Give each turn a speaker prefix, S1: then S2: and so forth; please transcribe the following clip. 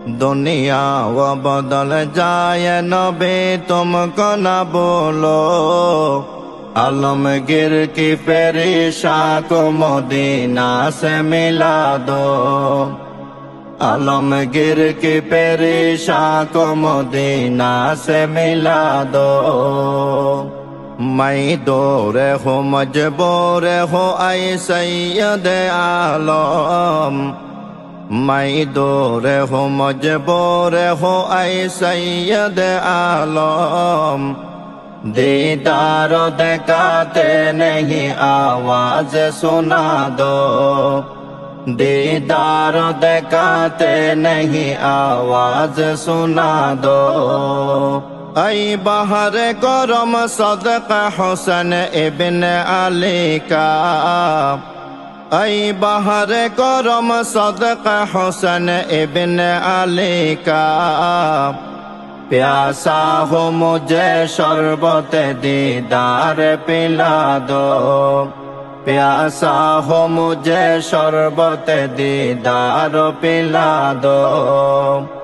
S1: दुनिया वो बदल जाए नबी तुमको न बोलो। आलमगीर की पेरिशान को मदीना से मिला दो। आलमगीर की पेरिशान को मदीना से मिला दो। मैं दूर हो मजबूर हो ऐ सैयद आलम। मैं दूर हो मजबूर हो ऐ सैयद आलम। दीदार दिखाते नहीं आवाज सुना दो। दीदार दिखाते नहीं आवाज सुना दो। ऐ बहर गरम सदका हुसैन इब्न अली का। ऐ बहर गरम सदका हुसैन इब्न अली का। प्यासा हो मुझे शरबत दीदार पिला दो। प्यासा हो मुझे शरबत दीदार पिला दो।